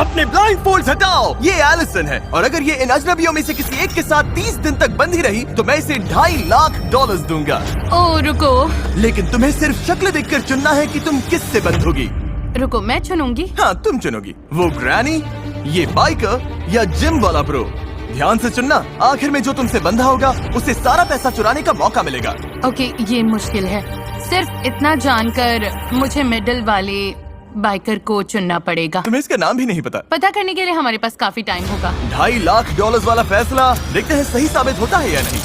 अपने blind folds हटाओ। ये एलिसन है और अगर ये इन अजनबियों में से किसी एक के साथ 30 दिन तक बंधी रही तो मैं इसे $2.5 लाख दूंगा। ओ रुको लेकिन तुम्हें सिर्फ शक्ल देखकर चुनना है कि तुम किससे बंधोगी। रुको, मैं चुनूंगी। हाँ तुम चुनोगी, वो ग्रैनी, ये बाइकर या जिम वाला ब्रो। ध्यान से चुनना, आखिर में जो तुमसे बंधा होगा उसे सारा पैसा चुराने का मौका मिलेगा। ओके, ये मुश्किल है। सिर्फ इतना जानकर मुझे मिडिल वाले बाइकर को चुनना पड़ेगा। तुम्हें इसका नाम भी नहीं पता करने के लिए हमारे पास काफी टाइम होगा। $2.5 लाख वाला फैसला, देखते हैं सही साबित होता है या नहीं।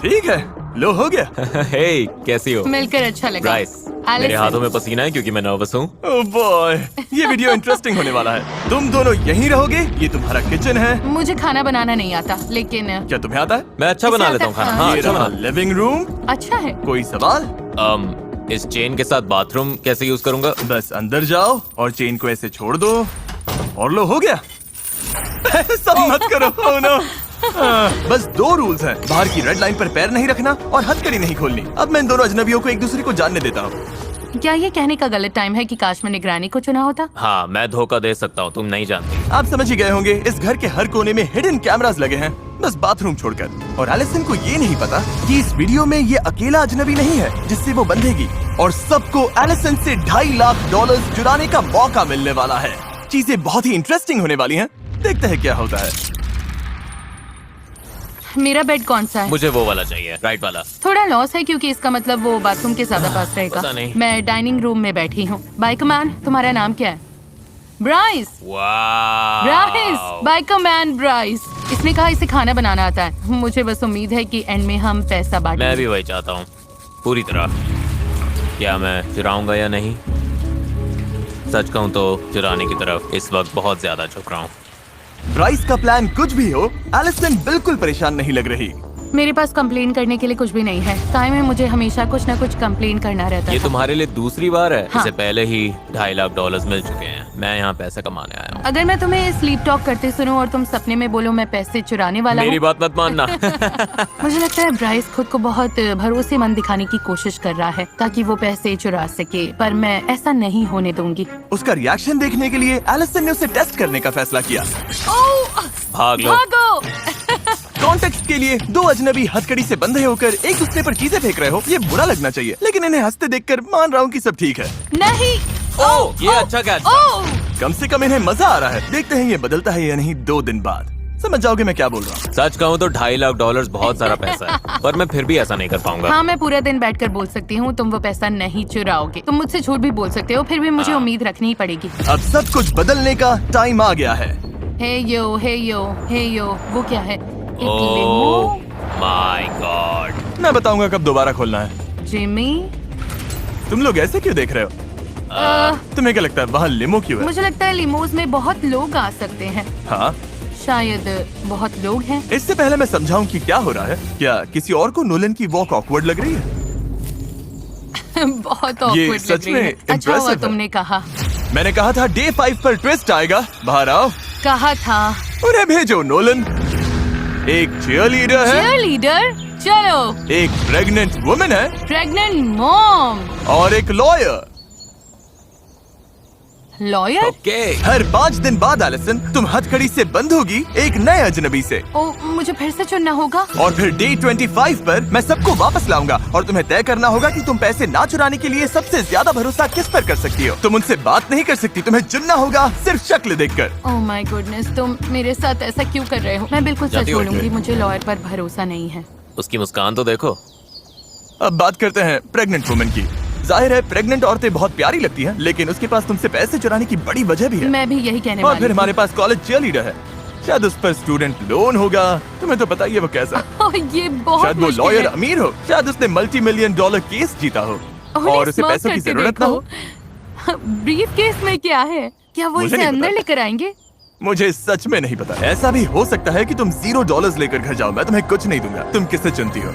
ठीक है, लो हो गया। हे, कैसी हो? मिलकर अच्छा लगा। ब्राइस, मेरे हाथों में पसीना है क्योंकि मैं नर्वस हूँ। ओह बॉय, ये वीडियो इंटरेस्टिंग होने वाला है। तुम दोनों यहीं रहोगे, ये तुम्हारा किचन है। मुझे खाना बनाना नहीं आता, लेकिन क्या तुम्हें आता है? मैं अच्छा बना लेता हूँ खाना। हाँ, अच्छा बना। लिविंग रूम अच्छा है। कोई सवाल? इस चेन के साथ बाथरूम कैसे यूज करूंगा? बस अंदर जाओ और चेन को ऐसे छोड़ दो और लो हो गया। ऐसा मत करो। oh no। बस 2 रूल्स हैं, बाहर की रेड लाइन पर पैर नहीं रखना और हथकड़ी नहीं खोलनी। अब मैं इन दोनों अजनबियों को एक दूसरे को जानने देता हूँ। क्या ये कहने का गलत टाइम है कि काश मैंने ग्रैनी को चुना होता? हाँ, मैं धोखा दे सकता हूँ, तुम नहीं जानती। आप समझ ही गए होंगे, इस घर के हर कोने में हिडन कैमरास लगे हैं, बस बाथरूम छोड़कर। और एलिसन को ये नहीं पता कि इस वीडियो में ये अकेला अजनबी नहीं है जिससे वो बंधेगी, और सबको एलिसन से $2.5 लाख चुराने का मौका मिलने वाला है। चीजें बहुत ही इंटरेस्टिंग होने वाली हैं, देखते हैं क्या होता है। मेरा बेड कौन सा है? मुझे वो वाला चाहिए, राइट वाला। थोड़ा लॉस है क्योंकि इसका मतलब वो बाथरूम के ज्यादा पास रहेगा। पता नहीं। मैं डाइनिंग रूम में बैठी हूँ। बाइकमैन, तुम्हारा नाम क्या है? ब्राइस। Bryce, Bikeman Bryce. इसने कहा इसे खाना बनाना आता है। मुझे बस उम्मीद है कि एंड में हम पैसा बांटेंगे। मैं भी वही चाहता हूँ, पूरी तरह। क्या मैं चुराऊंगा या नहीं? सच कहूँ तो चुराने की तरफ इस वक्त बहुत ज्यादा झुक रहा हूँ। ब्राइस का प्लान कुछ भी हो, एलिसन बिल्कुल परेशान नहीं लग रही। मेरे पास कंप्लेन करने के लिए कुछ भी नहीं है। टाइम में मुझे हमेशा कुछ न कुछ कंप्लेन करना रहता है। ये तुम्हारे लिए दूसरी बार है। हाँ। इससे पहले ही $2.5 लाख मिल चुके हैं। मैं यहाँ पैसे कमाने आया हूँ। अगर मैं तुम्हें स्लीप टॉक करते सुनूं और तुम सपने में बोलो मैं पैसे चुराने वाला मेरी हूँ। बात मत मानना। मुझे लगता है ब्राइस खुद को बहुत भरोसेमंद दिखाने की कोशिश कर रहा है ताकि वो पैसे चुरा सके, पर मैं ऐसा नहीं होने दूंगी। उसका रिएक्शन देखने के लिए एलिसन ने उसे टेस्ट करने का फैसला किया। भाग लो। भागो। कॉन्टेक्स्ट के लिए 2 अजनबी हथकड़ी से बंधे होकर एक दूसरे पर चीजें फेंक रहे हो, ये बुरा लगना चाहिए, लेकिन इन्हें हंसते देखकर मान रहा हूँ कि सब ठीक है। नहीं। ओह, ये अच्छा कैच था। कम से कम इन्हें मजा आ रहा है। देखते हैं ये बदलता है या नहीं। 2 दिन बाद समझ जाओगे मैं क्या बोल रहा हूँ। सच कहूँ तो $2.5 लाख बहुत सारा पैसा है, पर मैं फिर भी ऐसा नहीं कर पाऊंगा। हाँ, मैं पूरा दिन बैठकर बोल सकती हूँ तुम वो पैसा नहीं चुराओगे। तुम मुझसे झूठ भी बोल सकते हो, फिर भी मुझे उम्मीद रखनी ही पड़ेगी। अब सब कुछ बदलने का टाइम आ गया है। हे यो, हे यो, हे यो, वो क्या है? एक ओह लिमो। My God. मैं बताऊंगा कब दोबारा खोलना है। जिमी। तुम लोग ऐसे क्यों देख रहे हो? तुम्हें क्या लगता है वहाँ लिमो क्यों है? मुझे लगता है लिमोज में बहुत लोग आ सकते हैं। हाँ, शायद बहुत लोग हैं। इससे पहले मैं समझाऊं कि क्या हो रहा है, क्या किसी और को नोलन की वॉक ऑकवर्ड लग रही है? बहुत awkward लग सच रही में है। अच्छा हुआ impressive है। तुमने कहा। मैंने कहा था डे 5 पर ट्विस्ट आएगा। बाहर आओ। कहा था। उन्हें भेजो नोलन। एक चीयरलीडर है, चीयरलीडर? चलो। एक प्रेग्नेंट वुमन है प्रेग्नेंट मॉम। और एक लॉयर। लॉयर? ओके। हर 5 दिन बाद एलिसन तुम हथकड़ी से बंधोगी एक नए अजनबी से, ओ, मुझे फिर से चुनना होगा। और फिर डे 25 पर मैं सबको वापस लाऊंगा और तुम्हें तय करना होगा कि तुम पैसे ना चुराने के लिए सबसे ज्यादा भरोसा किस पर कर सकती हो। तुम उनसे बात नहीं कर सकती, तुम्हें चुनना होगा सिर्फ शक्ल देखकर। ओह माय गुडनेस, तुम मेरे साथ ऐसा क्यों कर रहे हो? मैं बिल्कुल सच जाती हो? बोलूंगी, मुझे लॉयर पर भरोसा नहीं है। उसकी मुस्कान तो देखो। अब बात करते हैं प्रेग्नेंट वुमन की। जाहिर है प्रेग्नेंट औरतें बहुत प्यारी लगती हैं, लेकिन उसके पास तुमसे पैसे चुराने की बड़ी वजह भी है। मैं भी यही कहने और वाली फिर थी। हमारे पास कॉलेज चीयरलीडर है, शायद उस पर स्टूडेंट लोन होगा। तुम्हें तो पता ही है वो कैसा है। ओह, ये बहुत शायद वो मुश्किल लॉयर है। अमीर हो, शायद उसने $multi-million केस जीता हो उन्हें और उसे स्मार्ट पैसों की करके जरूरत ना हो। देखो। ब्रीफ केस में क्या है? क्या वो मुझे इसे नहीं अंदर पता। लेकर आएंगे? मुझे सच में नहीं पता। ऐसा भी हो सकता है कि तुम $0 लेकर घर जाओ, मैं तुम्हें कुछ नहीं दूंगा। तुम किससे चुनती हो?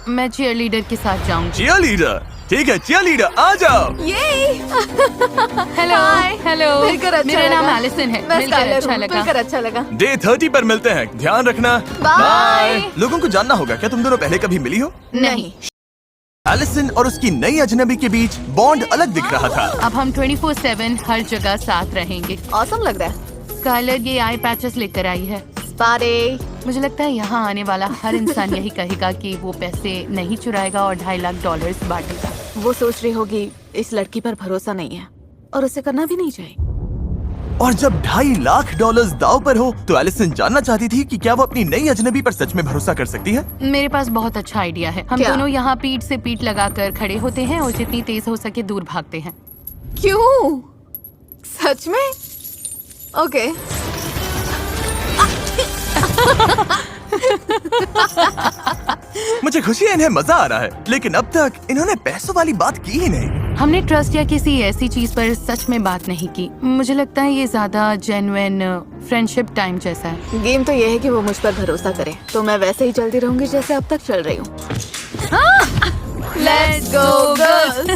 मैं चीयरलीडर के साथ जाऊंगी। चीयरलीडर? ठीक है, चीयरलीडर आ जाओ। हेलो। हेलो। मिलकर अच्छा मेरा नाम लगा। एलिसन है। मैं मिलकर स्काइलर अच्छा हूँ, लगा। मिलकर अच्छा लगा। डे 30 पर मिलते हैं, ध्यान रखना। बाय। लोगों को जानना होगा क्या तुम दोनों पहले कभी मिली हो? नहीं। एलिसन और उसकी नई अजनबी के बीच बॉन्ड अलग दिख रहा था। अब हम 24/7 हर जगह साथ रहेंगे। ऑसम लग रहा है। स्काइलर ये आई पैचेस लेकर आई है। पारे मुझे लगता है यहाँ आने वाला हर इंसान यही कहेगा कि वो पैसे नहीं चुराएगा और $2.5 लाख बांटेगा। वो सोच रही होगी इस लड़की पर भरोसा नहीं है और उसे करना भी नहीं चाहिए। और जब $2.5 लाख दाव पर हो तो एलिसन जानना चाहती थी कि क्या वो अपनी नई अजनबी पर सच में भरोसा कर सकती है। मेरे पास बहुत अच्छा आइडिया है। हम क्या? दोनों यहाँ पीठ से पीठ लगाकर खड़े होते हैं और जितनी तेज हो सके दूर भागते हैं। क्यों? सच में? ओके। मुझे खुशी है इन्हें मजा आ रहा है, लेकिन अब तक इन्होंने पैसों वाली बात की ही नहीं। हमने ट्रस्ट या किसी ऐसी चीज पर सच में बात नहीं की। मुझे लगता है ये ज्यादा जेन्युइन फ्रेंडशिप टाइम जैसा है। गेम तो ये है कि वो मुझ पर भरोसा करे, तो मैं वैसे ही चलती रहूंगी जैसे अब तक चल रही हूँ। Let's go girls!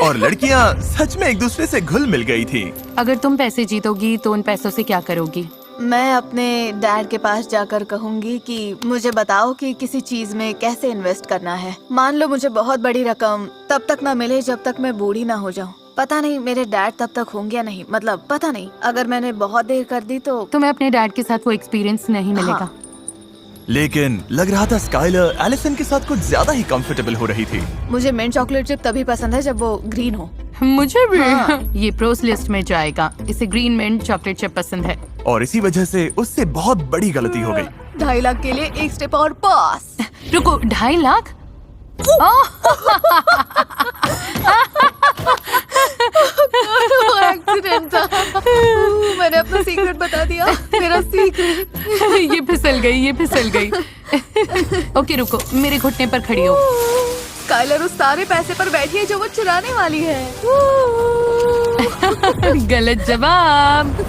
और लड़कियाँ सच में एक दूसरे से घुल मिल गई थी। अगर तुम पैसे जीतोगी तो उन पैसों से क्या करोगी? मैं अपने डैड के पास जाकर कहूंगी कि मुझे बताओ कि किसी चीज में कैसे इन्वेस्ट करना है। मान लो मुझे बहुत बड़ी रकम तब तक ना मिले जब तक मैं बूढ़ी ना हो जाऊं। पता नहीं मेरे डैड तब तक होंगे या नहीं, मतलब पता नहीं। अगर मैंने बहुत देर कर दी तो तुम्हें अपने डैड के साथ वो एक्सपीरियंस नहीं मिलेगा। लेकिन लग रहा था स्काइलर एलिसन के साथ कुछ ज्यादा ही कंफर्टेबल हो रही थी। मुझे मिंट चॉकलेट चिप तभी पसंद है जब वो ग्रीन हो। मुझे भी। ये प्रोस लिस्ट में जाएगा। इसे ग्रीन मिंट चॉकलेट चिप पसंद है। और इसी वजह से उससे बहुत बड़ी गलती हो गई। 2.5 लाख के लिए एक स्टेप और पास। रुको, 2.5 लाख? एक्सीडेंट था। मैंने अपना सीक्रेट बता दिया। मेरा सीक्रेट। ये फिसल गई। ओके रुको, मेरे घुटने पर खड़ी हो। स्काइलर उस सारे पैसे पर बैठी है जो वो चुराने वाली है। गलत जवाब।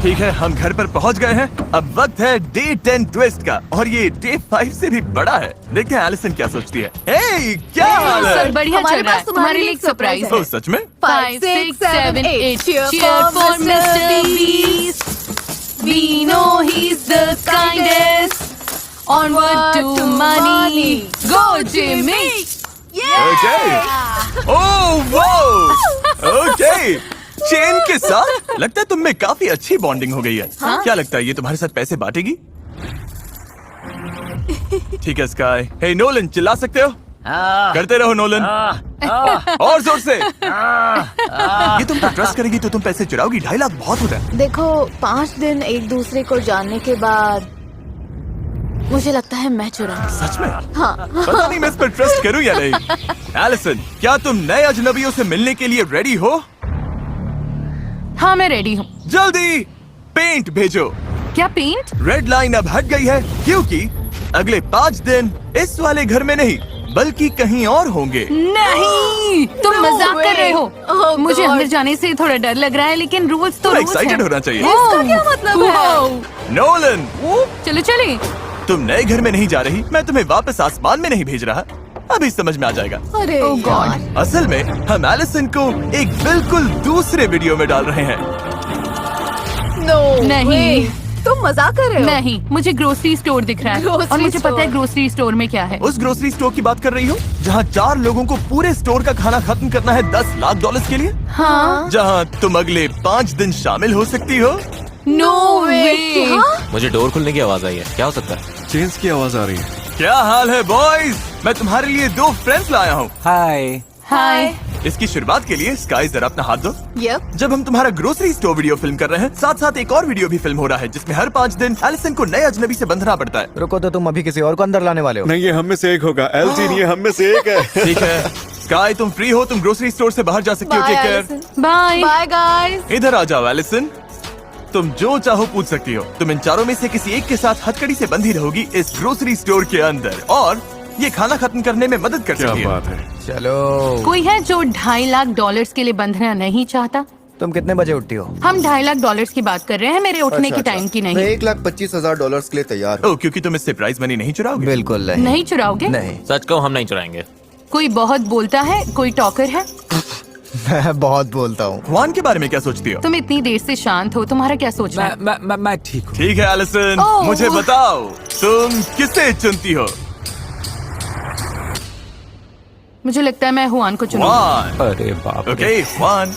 ठीक है, हम घर पर पहुंच गए हैं। अब वक्त है डे 10 ट्विस्ट का, और ये डे 5 से भी बड़ा है। देखते हैं एलिसन क्या सोचती है। हे, क्या हाल है? सर बढ़िया हमारे चल रहा है। पास तुम्हारे लिए लिए एक सरप्राइज surprise है। ओह, सच में? 5, 6, 7, 8 Cheer for Mr. Beast. We know he's the kindest. Onward to money. Go Jimmy. Okay. Oh wow. Okay. Chain के साथ लगता है तुम में काफी अच्छी बॉन्डिंग हो गई है। क्या लगता है ये तुम्हारे साथ पैसे बांटेगी? ठीक है स्काई। हे नोलन, चिल्ला सकते हो? करते रहो नोलन। और जोर से। ये तुम पर ट्रस्ट करेगी तो तुम पैसे चुराओगी? 2.5 लाख बहुत होता है। देखो, 5 दिन एक दूसरे को जानने के बाद मुझे लगता है मैं चुराऊंगी। सच में? हाँ। पता नहीं मैं इस पर ट्रस्ट करूं या नहीं। एलिसन, क्या तुम नए अजनबियों से मिलने के लिए रेडी हो? हाँ मैं रेडी हूँ। जल्दी पेंट भेजो। क्या पेंट? रेड लाइन अब हट गई है क्योंकि अगले 5 दिन इस वाले घर में नहीं बल्कि कहीं और होंगे। नहीं, तुम No मजाक कर रहे हो। way. Oh मुझे God. अंदर जाने से थोड़ा डर लग रहा है, लेकिन रूल्स तो थोड़ा रूल्स excited हैं। होना चाहिए। इसका क्या मतलब है? Wow. नोलन, चलो चले। तुम नए घर में नहीं जा रही, मैं तुम्हें वापस आसमान में नहीं भेज रहा। अभी समझ में आ जाएगा। अरे Oh God. यार। असल में हम एलिसन को एक बिल्कुल दूसरे वीडियो में डाल रहे हैं। No नहीं। way. तुम मजाक कर रहे हो? नहीं, मुझे ग्रोसरी स्टोर दिख रहा है Grocery और मुझे पता है store. ग्रोसरी स्टोर में क्या है। उस ग्रोसरी स्टोर की बात कर रही हो जहाँ 4 लोगों को पूरे स्टोर का खाना खत्म करना है $10 लाख के लिए, हाँ। जहाँ तुम अगले 5 दिन शामिल हो सकती हो। नो वे। हाँ? मुझे डोर खुलने की आवाज आई है। क्या हो सकता है? चेन्स की आवाज आ रही है। क्या हाल है बॉयज? मैं तुम्हारे लिए 2 फ्रेंड्स लाया हूँ। हाय। हाय। इसकी शुरुआत के लिए स्काई जरा अपना हाथ दो। Yep. जब हम तुम्हारा ग्रोसरी स्टोर वीडियो फिल्म कर रहे हैं, साथ साथ एक और वीडियो भी फिल्म हो रहा है जिसमें हर 5 दिन एलिसन को नए अजनबी से बंधना पड़ता है। रुको, तो तुम अभी किसी और को अंदर लाने वाले हो? नहीं, ये हम में से एक होगा। एलजी नहीं, ये हम में से एक है। ठीक है स्काई, तुम फ्री हो, तुम ग्रोसरी स्टोर से बाहर जा सकती हो। Bye, take care. Allison. Bye. Bye guys. इधर आ जाओ एलिसन, तुम जो चाहो पूछ सकती हो। तुम इन चारों में से किसी एक के साथ हथकड़ी से बंधी रहोगी इस ग्रोसरी स्टोर के अंदर, और ये खाना खत्म करने में मदद कर क्या सकती है। बात है। चलो। कोई है जो $2.5 लाख के लिए बंधना नहीं चाहता? तुम कितने बजे उठती हो? हम $2.5 लाख की बात कर रहे हैं, मेरे उठने अच्छा, के टाइम की मैं नहीं। $1,25,000 के लिए तैयार हूँ। ओह, क्योंकि तुम इससे प्राइज मनी नहीं चुराओगे। बिल्कुल नहीं। नहीं चुराओगे? नहीं। सच कहो, हम नहीं चुराएंगे। कोई बहुत बोलता है, कोई टॉकर है। मैं बहुत बोलता हूँ। जुआन के बारे में क्या सोचती हो? तुम इतनी देर से शांत हो, तुम्हारा क्या सोचना है? मैं ठीक हूँ। ठीक है एलिसन, ओह। मुझे बताओ तुम किसे चुनती हो? मुझे लगता है मैं हुआन को चुनूंगी। वन अरे बाप रे। Okay one